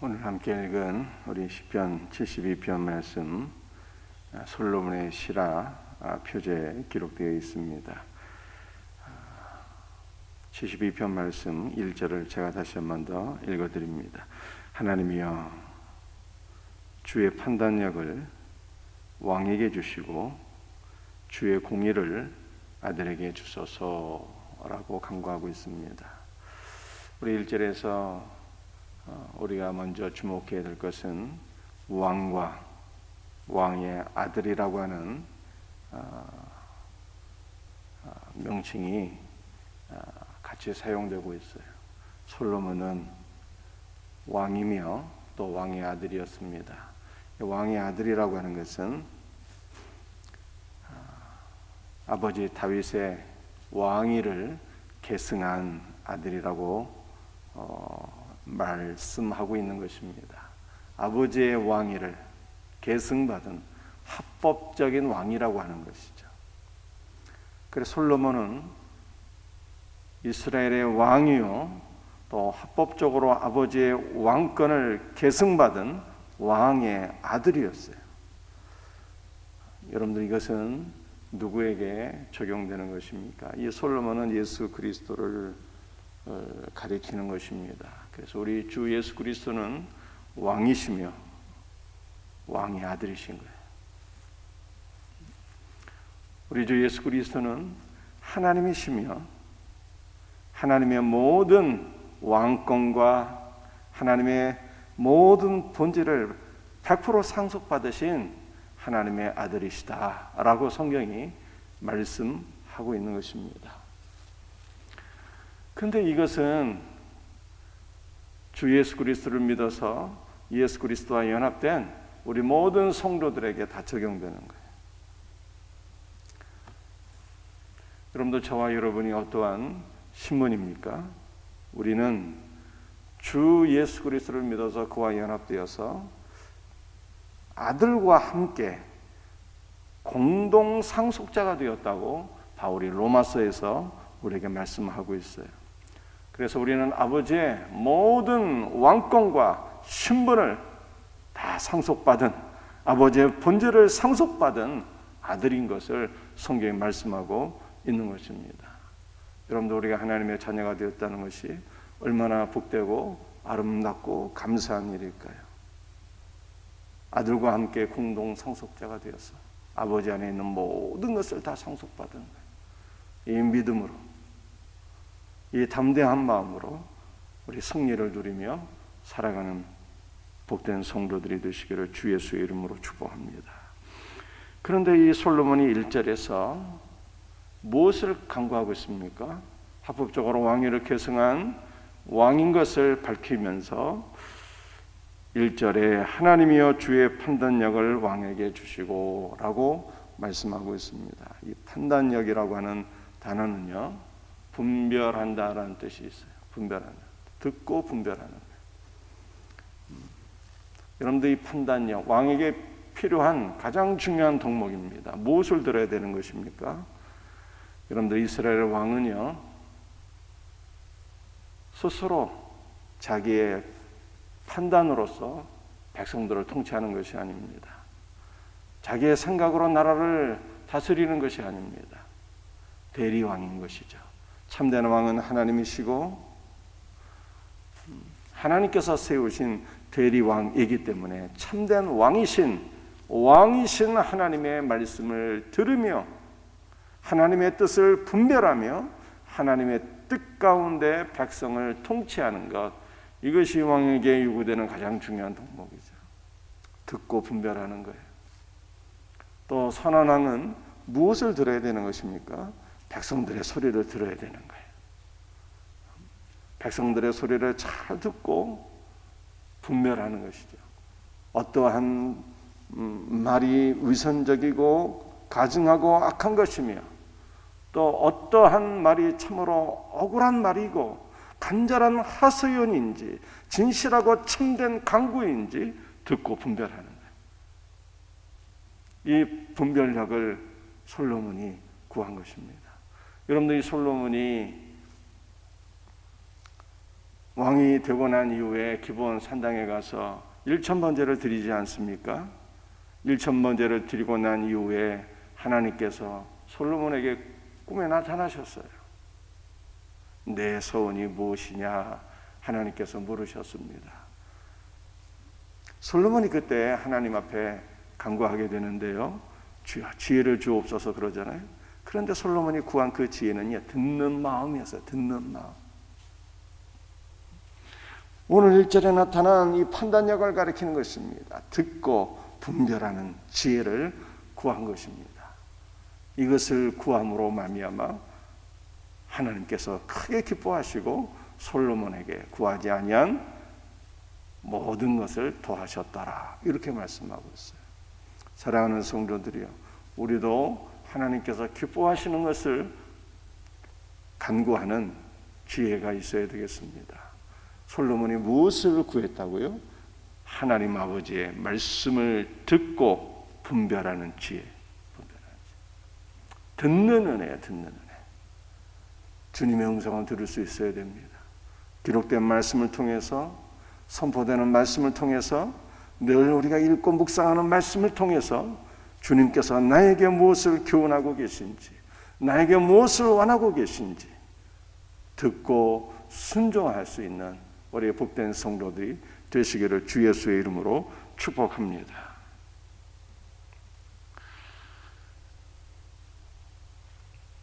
오늘 함께 읽은 우리 시편 72편 말씀 솔로몬의 시라 표제에 기록되어 있습니다. 72편 말씀 1절을 제가 다시 한 번 더 읽어드립니다. 하나님이여 주의 판단력을 왕에게 주시고 주의 공의를 아들에게 주소서라고 간구하고 있습니다. 우리 1절에서 우리가 먼저 주목해야 될 것은 왕과 왕의 아들이라고 하는 명칭이 같이 사용되고 있어요. 솔로몬은 왕이며 또 왕의 아들이었습니다. 왕의 아들이라고 하는 것은 아버지 다윗의 왕위를 계승한 아들이라고 말씀하고 있는 것입니다. 아버지의 왕위를 계승받은 합법적인 왕이라고 하는 것이죠. 그래서 솔로몬은 이스라엘의 왕이요 또 합법적으로 아버지의 왕권을 계승받은 왕의 아들이었어요. 여러분들 이것은 누구에게 적용되는 것입니까? 이 솔로몬은 예수 그리스도를 가리키는 것입니다. 그래서 우리 주 예수 그리스도는 왕이시며 왕의 아들이신 거예요. 우리 주 예수 그리스도는 하나님이시며 하나님의 모든 왕권과 하나님의 모든 본질을 100% 상속받으신 하나님의 아들이시다라고 성경이 말씀하고 있는 것입니다. 그런데 이것은 주 예수 그리스도를 믿어서 예수 그리스도와 연합된 우리 모든 성도들에게 다 적용되는 거예요. 여러분도 저와 여러분이 어떠한 신분입니까? 우리는 주 예수 그리스도를 믿어서 그와 연합되어서 아들과 함께 공동 상속자가 되었다고 바울이 로마서에서 우리에게 말씀하고 있어요. 그래서 우리는 아버지의 모든 왕권과 신분을 다 상속받은, 아버지의 본질을 상속받은 아들인 것을 성경이 말씀하고 있는 것입니다. 여러분도 우리가 하나님의 자녀가 되었다는 것이 얼마나 복되고 아름답고 감사한 일일까요? 아들과 함께 공동 상속자가 되어서 아버지 안에 있는 모든 것을 다 상속받은 거예요. 이 믿음으로, 이 담대한 마음으로 우리 승리를 누리며 살아가는 복된 성도들이 되시기를 주 예수의 이름으로 축복합니다. 그런데 이 솔로몬이 1절에서 무엇을 강구하고 있습니까? 합법적으로 왕위를 계승한 왕인 것을 밝히면서 1절에 하나님이여 주의 판단력을 왕에게 주시고 라고 말씀하고 있습니다. 이 판단력이라고 하는 단어는요, 분별한다라는 뜻이 있어요. 분별한다. 듣고 분별하는 거예요. 여러분들 이 판단력, 왕에게 필요한 가장 중요한 덕목입니다. 무엇을 들어야 되는 것입니까? 여러분들 이스라엘 왕은요, 스스로 자기의 판단으로서 백성들을 통치하는 것이 아닙니다. 자기의 생각으로 나라를 다스리는 것이 아닙니다. 대리왕인 것이죠. 참된 왕은 하나님이시고 하나님께서 세우신 대리왕이기 때문에 참된 왕이신 하나님의 말씀을 들으며 하나님의 뜻을 분별하며 하나님의 뜻 가운데 백성을 통치하는 것, 이것이 왕에게 요구되는 가장 중요한 덕목이죠. 듣고 분별하는 거예요. 또 선한 왕은 무엇을 들어야 되는 것입니까? 백성들의 소리를 들어야 되는 거예요. 백성들의 소리를 잘 듣고 분별하는 것이죠. 어떠한 말이 위선적이고 가증하고 악한 것이며 또 어떠한 말이 참으로 억울한 말이고 간절한 하소연인지 진실하고 참된 강구인지 듣고 분별하는 거예요. 이 분별력을 솔로몬이 구한 것입니다. 여러분들 이 솔로몬이 왕이 되고 난 이후에 기브온 산당에 가서 1,000번제를 드리지 않습니까? 1,000번제를 드리고 난 이후에 하나님께서 솔로몬에게 꿈에 나타나셨어요. 내 소원이 무엇이냐? 하나님께서 물으셨습니다. 솔로몬이 그때 하나님 앞에 간구하게 되는데요, 주여 지혜를 주옵소서 그러잖아요. 그런데 솔로몬이 구한 그 지혜는 듣는 마음이었어요. 듣는 마음. 오늘 1절에 나타난 이 판단력을 가리키는 것입니다. 듣고 분별하는 지혜를 구한 것입니다. 이것을 구함으로 말미암아 하나님께서 크게 기뻐하시고 솔로몬에게 구하지 아니한 모든 것을 더하셨더라, 이렇게 말씀하고 있어요. 사랑하는 성도들이여, 우리도 하나님께서 기뻐하시는 것을 간구하는 지혜가 있어야 되겠습니다. 솔로몬이 무엇을 구했다고요? 하나님 아버지의 말씀을 듣고 분별하는 지혜. 듣는 은혜예요. 듣는 은혜. 주님의 음성을 들을 수 있어야 됩니다. 기록된 말씀을 통해서, 선포되는 말씀을 통해서, 늘 우리가 읽고 묵상하는 말씀을 통해서 주님께서 나에게 무엇을 교훈하고 계신지, 나에게 무엇을 원하고 계신지 듣고 순종할 수 있는 우리의 복된 성도들이 되시기를 주 예수의 이름으로 축복합니다.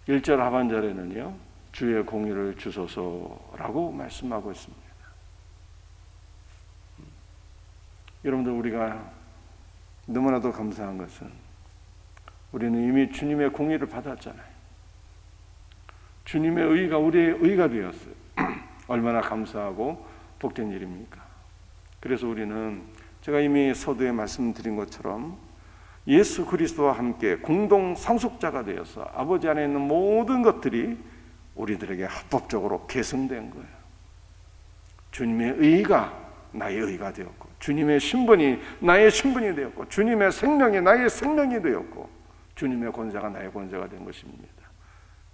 일 절 하반절에는요, 주의 공의를 주소서라고 말씀하고 있습니다. 여러분들, 우리가 너무나도 감사한 것은 우리는 이미 주님의 공의를 받았잖아요. 주님의 의가 우리의 의가 되었어요. 얼마나 감사하고 복된 일입니까? 그래서 우리는 제가 이미 서두에 말씀드린 것처럼 예수 그리스도와 함께 공동 상속자가 되어서 아버지 안에 있는 모든 것들이 우리들에게 합법적으로 계승된 거예요. 주님의 의가 나의 의가 되었고, 주님의 신분이 나의 신분이 되었고, 주님의 생명이 나의 생명이 되었고, 주님의 권세가 나의 권세가 된 것입니다.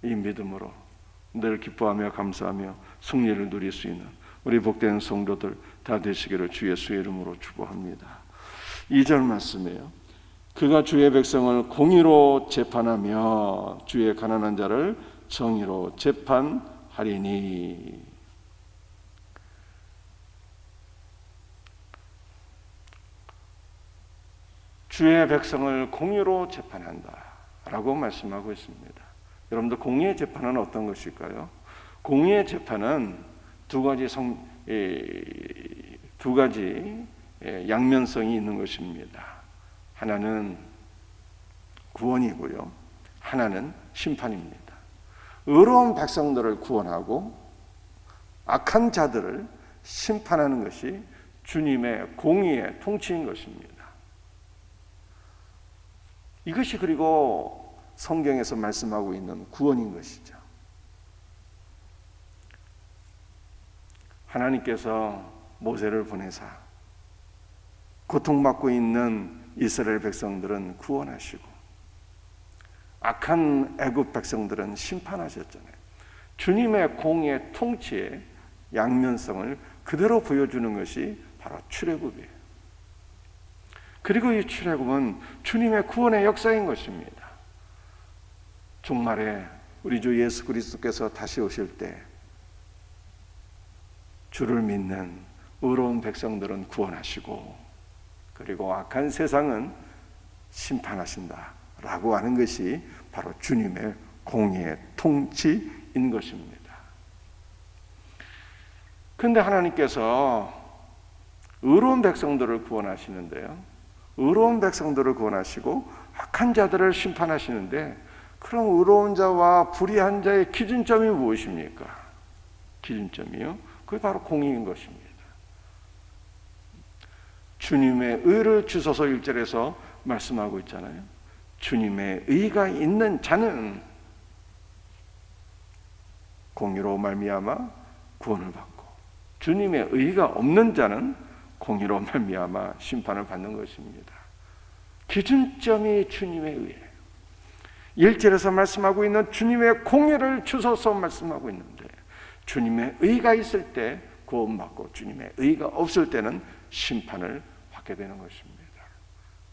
이 믿음으로 늘 기뻐하며 감사하며 승리를 누릴 수 있는 우리 복된 성도들 다 되시기를 주 예수의 이름으로 축복합니다. 2절 말씀이에요. 그가 주의 백성을 공의로 재판하며 주의 가난한 자를 정의로 재판하리니. 주의 백성을 공의로 재판한다 라고 말씀하고 있습니다. 여러분들, 공의의 재판은 어떤 것일까요? 공의의 재판은 두 가지 양면성이 있는 것입니다. 하나는 구원이고요, 하나는 심판입니다. 의로운 백성들을 구원하고 악한 자들을 심판하는 것이 주님의 공의의 통치인 것입니다. 이것이 그리고 성경에서 말씀하고 있는 구원인 것이죠. 하나님께서 모세를 보내사 고통받고 있는 이스라엘 백성들은 구원하시고 악한 애굽 백성들은 심판하셨잖아요. 주님의 공의의 통치의 양면성을 그대로 보여주는 것이 바로 출애굽이에요. 그리고 이 출애굽은 주님의 구원의 역사인 것입니다. 종말에 우리 주 예수 그리스도께서 다시 오실 때 주를 믿는 의로운 백성들은 구원하시고, 그리고 악한 세상은 심판하신다라고 하는 것이 바로 주님의 공의의 통치인 것입니다. 그런데 하나님께서 의로운 백성들을 구원하시는데요, 의로운 백성들을 구원하시고 악한 자들을 심판하시는데, 그럼 의로운 자와 불의한 자의 기준점이 무엇입니까? 기준점이요? 그게 바로 공의인 것입니다. 주님의 의를 주소서 1절에서 말씀하고 있잖아요. 주님의 의가 있는 자는 공의로 말미암아 구원을 받고, 주님의 의가 없는 자는 공의로 말미암아 심판을 받는 것입니다. 기준점이 주님의 의예요. 1절에서 말씀하고 있는 주님의 공의를 주소서 말씀하고 있는데, 주님의 의가 있을 때 구원받고 주님의 의가 없을 때는 심판을 받게 되는 것입니다.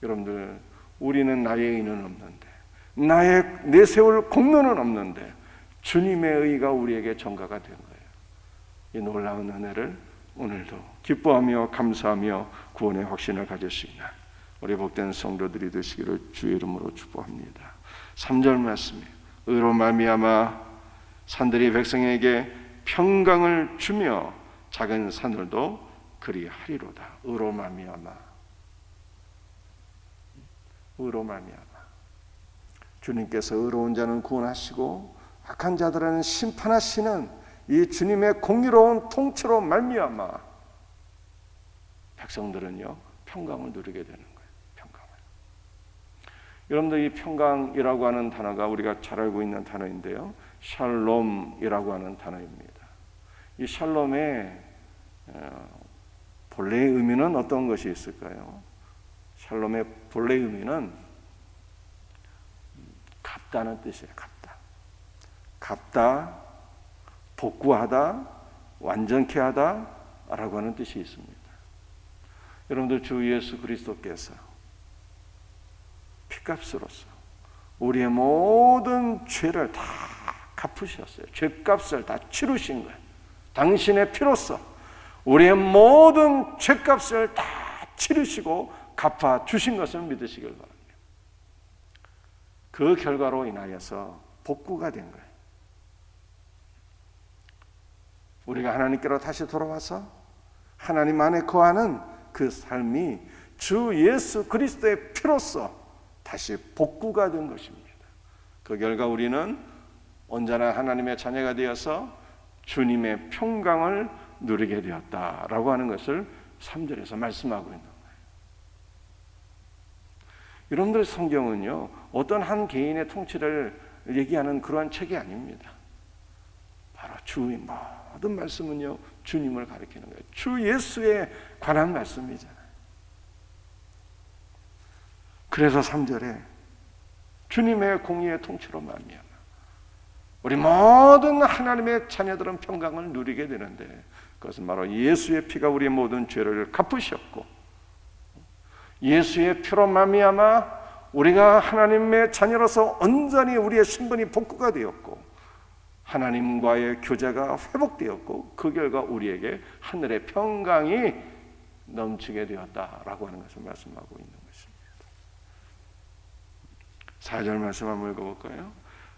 여러분들, 우리는 나의 의는 없는데, 내세울 공로는 없는데 주님의 의가 우리에게 전가가 된 거예요. 이 놀라운 은혜를 오늘도 기뻐하며 감사하며 구원의 확신을 가졌습니다. 우리 복된 성도들이 되시기를 주의 이름으로 축복합니다. 3절 말씀에 의로 말미암아 산들이 백성에게 평강을 주며 작은 산들도 그리하리로다. 의로 말미암아, 의로 말미암아. 주님께서 의로운 자는 구원하시고 악한 자들은 심판하시는 이 주님의 공의로운 통치로 말미암아 백성들은요 평강을 누리게 되는 거예요. 평강을. 여러분들, 이 평강이라고 하는 단어가 우리가 잘 알고 있는 단어인데요, 샬롬이라고 하는 단어입니다. 이 샬롬의 본래의 의미는 어떤 것이 있을까요? 샬롬의 본래 의미는 갚다는 뜻이에요. 갚다, 복구하다, 완전케 하다 라고 하는 뜻이 있습니다. 여러분들, 주 예수 그리스도께서 피값으로서 우리의 모든 죄를 다 갚으셨어요. 죄값을 다 치르신 거예요. 당신의 피로써 우리의 모든 죄값을 다 치르시고 갚아주신 것을 믿으시길 바랍니다. 그 결과로 인하여서 복구가 된 거예요. 우리가 하나님께로 다시 돌아와서 하나님 안에 거하는 그 삶이 주 예수 그리스도의 피로써 다시 복구가 된 것입니다. 그 결과 우리는 언제나 하나님의 자녀가 되어서 주님의 평강을 누리게 되었다라고 하는 것을 3절에서 말씀하고 있는 거예요. 여러분들, 성경은요 어떤 한 개인의 통치를 얘기하는 그러한 책이 아닙니다. 바로 주의 모든 말씀은요 주님을 가리키는 거예요. 주 예수에 관한 말씀이잖아요. 그래서 3절에 주님의 공의의 통치로 말미암아 우리 모든 하나님의 자녀들은 평강을 누리게 되는데, 그것은 바로 예수의 피가 우리의 모든 죄를 갚으셨고 예수의 피로 말미암아 우리가 하나님의 자녀로서 온전히 우리의 신분이 복구가 되었고 하나님과의 교제가 회복되었고 그 결과 우리에게 하늘의 평강이 넘치게 되었다라고 하는 것을 말씀하고 있는 것입니다. 4절 말씀 한번 읽어볼까요?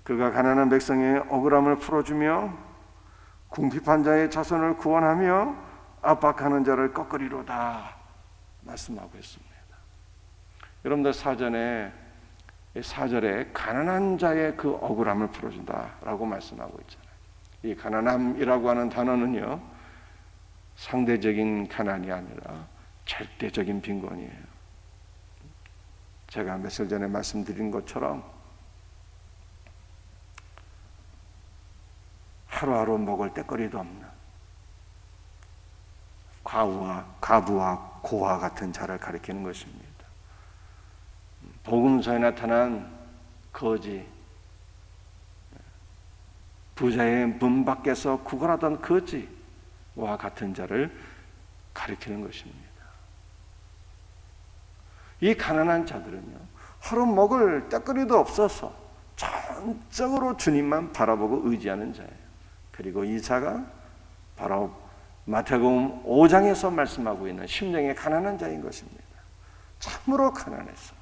그가 가난한 백성의 억울함을 풀어주며 궁핍한 자의 자손을 구원하며 압박하는 자를 꺾으리로다 말씀하고 있습니다. 여러분들, 4절에 가난한 자의 그 억울함을 풀어준다라고 말씀하고 있잖아요. 이 가난함이라고 하는 단어는요 상대적인 가난이 아니라 절대적인 빈곤이에요. 제가 며칠 전에 말씀드린 것처럼 하루하루 먹을 때거리도 없는 과부와 고아 같은 자를 가리키는 것입니다. 복음서에 나타난 거지, 부자의 문 밖에서 구걸하던 거지와 같은 자를 가리키는 것입니다. 이 가난한 자들은요 하루 먹을 때거리도 없어서 전적으로 주님만 바라보고 의지하는 자예요. 그리고 이 자가 바로 마태복음 5장에서 말씀하고 있는 심령의 가난한 자인 것입니다. 참으로 가난해서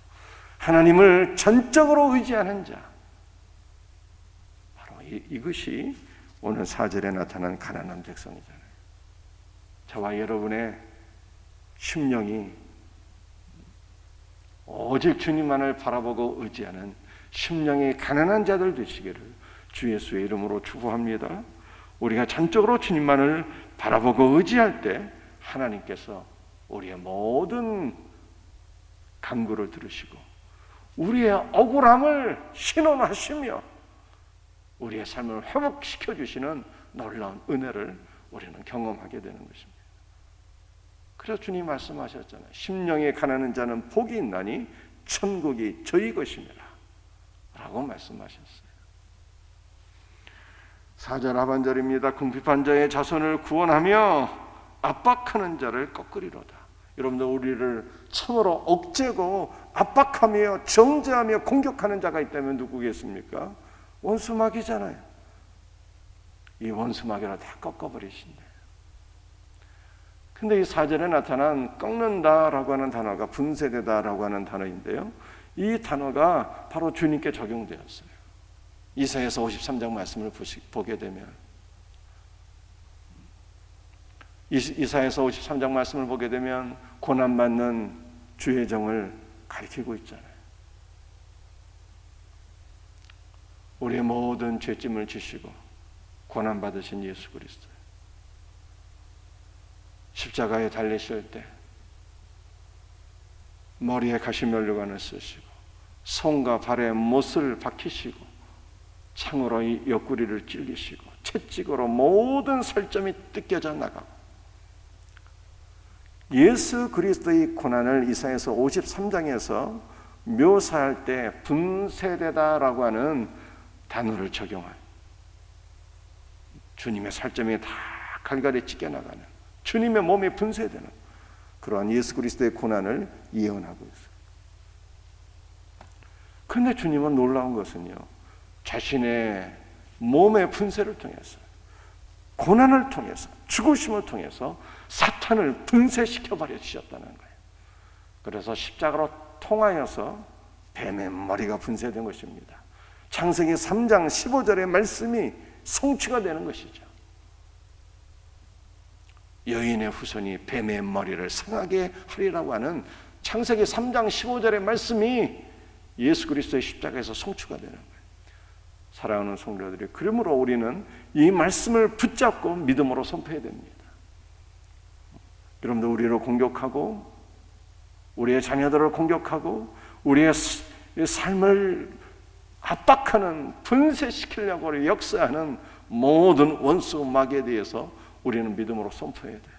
하나님을 전적으로 의지하는 자, 바로 이것이 오늘 4절에 나타난 가난한 백성이잖아요. 저와 여러분의 심령이 오직 주님만을 바라보고 의지하는 심령의 가난한 자들 되시기를 주 예수의 이름으로 축복합니다. 우리가 전적으로 주님만을 바라보고 의지할 때 하나님께서 우리의 모든 간구를 들으시고 우리의 억울함을 신원하시며 우리의 삶을 회복시켜 주시는 놀라운 은혜를 우리는 경험하게 되는 것입니다. 그래서 주님 말씀하셨잖아요. 심령이 가난한 자는 복이 있나니 천국이 저희 것입니다 라고 말씀하셨어요. 4절 하반절입니다. 궁핍한 자의 자손을 구원하며 압박하는 자를 꺾으리로다. 여러분들, 우리를 참으로 억제고 압박하며 정죄하며 공격하는 자가 있다면 누구겠습니까? 원수 마귀잖아요. 이 원수 마귀를 다 꺾어버리신대. 근데 이 4절에 나타난 꺾는다라고 하는 단어가 분쇄되다라고 하는 단어인데요, 이 단어가 바로 주님께 적용되었어요. 이사야서 53장 말씀을 보게 되면, 이사야서 53장 말씀을 보게 되면 고난받는 주의 정을 가리키고 있잖아요. 우리의 모든 죄짐을 지시고 고난받으신 예수 그리스도, 십자가에 달리실 때 머리에 가시면류관을 쓰시고 손과 발에 못을 박히시고 창으로 이 옆구리를 찔리시고 채찍으로 모든 살점이 뜯겨져 나가고, 예수 그리스도의 고난을 이사야서 53장에서 묘사할 때 분쇄되다라고 하는 단어를 적용한, 주님의 살점이 다 갈갈이 찢겨나가는, 주님의 몸이 분쇄되는 그러한 예수 그리스도의 고난을 예언하고 있어요. 그런데 주님은 놀라운 것은요, 자신의 몸의 분쇄를 통해서, 고난을 통해서, 죽으심을 통해서 사탄을 분쇄시켜 버려 주셨다는 거예요. 그래서 십자가로 통하여서 뱀의 머리가 분쇄된 것입니다. 창세기 3장 15절의 말씀이 성취가 되는 것이죠. 여인의 후손이 뱀의 머리를 상하게 하리라고 하는 창세기 3장 15절의 말씀이 예수 그리스도의 십자가에서 성취가 되는 거예요. 사랑하는 성도들이, 그러므로 우리는 이 말씀을 붙잡고 믿음으로 선포해야 됩니다. 여러분들, 우리를 공격하고 우리의 자녀들을 공격하고 우리의 삶을 압박하는, 분쇄시키려고 역사하는 모든 원수 마귀에 대해서 우리는 믿음으로 선포해야 돼요.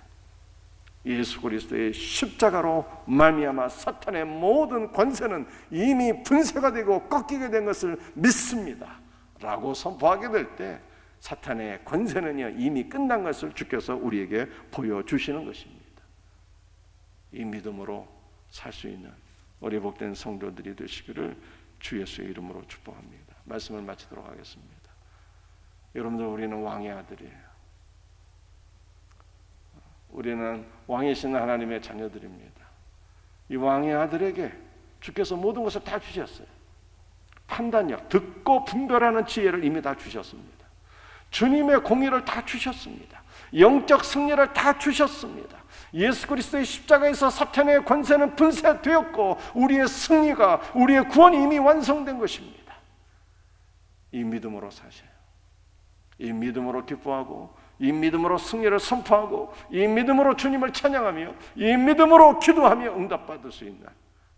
예수 그리스도의 십자가로 말미암아 사탄의 모든 권세는 이미 분쇄가 되고 꺾이게 된 것을 믿습니다 라고 선포하게 될 때, 사탄의 권세는요 이미 끝난 것을 주께서 우리에게 보여주시는 것입니다. 이 믿음으로 살 수 있는 우리 복된 성도들이 되시기를 주 예수의 이름으로 축복합니다. 말씀을 마치도록 하겠습니다. 여러분들, 우리는 왕의 아들이에요. 우리는 왕이신 하나님의 자녀들입니다. 이 왕의 아들에게 주께서 모든 것을 다 주셨어요. 판단력, 듣고 분별하는 지혜를 이미 다 주셨습니다. 주님의 공의를 다 주셨습니다. 영적 승리를 다 주셨습니다. 예수 그리스도의 십자가에서 사탄의 권세는 분쇄되었고 우리의 승리가, 우리의 구원이 이미 완성된 것입니다. 이 믿음으로 사셔요. 이 믿음으로 기뻐하고, 이 믿음으로 승리를 선포하고, 이 믿음으로 주님을 찬양하며, 이 믿음으로 기도하며 응답받을 수 있는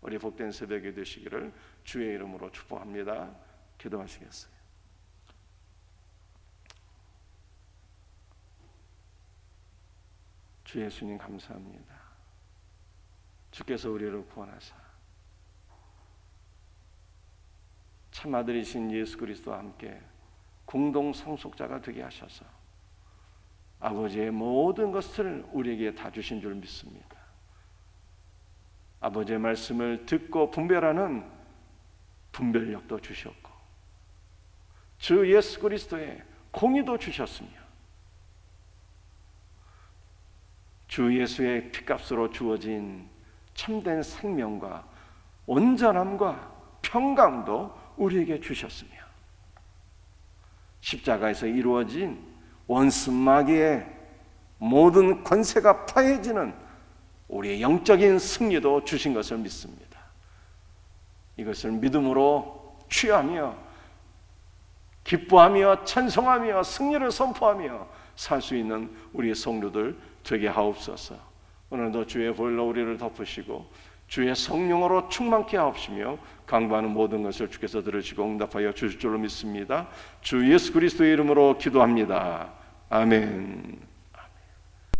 우리 복된 새벽이 되시기를 주의 이름으로 축복합니다. 기도하시겠어요? 주 예수님, 감사합니다. 주께서 우리를 구원하사 참 아들이신 예수 그리스도와 함께 공동 상속자가 되게 하셔서 아버지의 모든 것을 우리에게 다 주신 줄 믿습니다. 아버지의 말씀을 듣고 분별하는 분별력도 주셨고, 주 예수 그리스도의 공의도 주셨으며, 주 예수의 피값으로 주어진 참된 생명과 온전함과 평강도 우리에게 주셨으며, 십자가에서 이루어진 원수 마귀의 모든 권세가 파해지는 우리의 영적인 승리도 주신 것을 믿습니다. 이것을 믿음으로 취하며 기뻐하며 찬송하며 승리를 선포하며 살 수 있는 우리의 성도들 되게 하옵소서. 오늘도 주의 보혈로 우리를 덮으시고 주의 성령으로 충만케 하옵시며 강구하는 모든 것을 주께서 들으시고 응답하여 주실 줄로 믿습니다. 주 예수 그리스도의 이름으로 기도합니다. 아멘.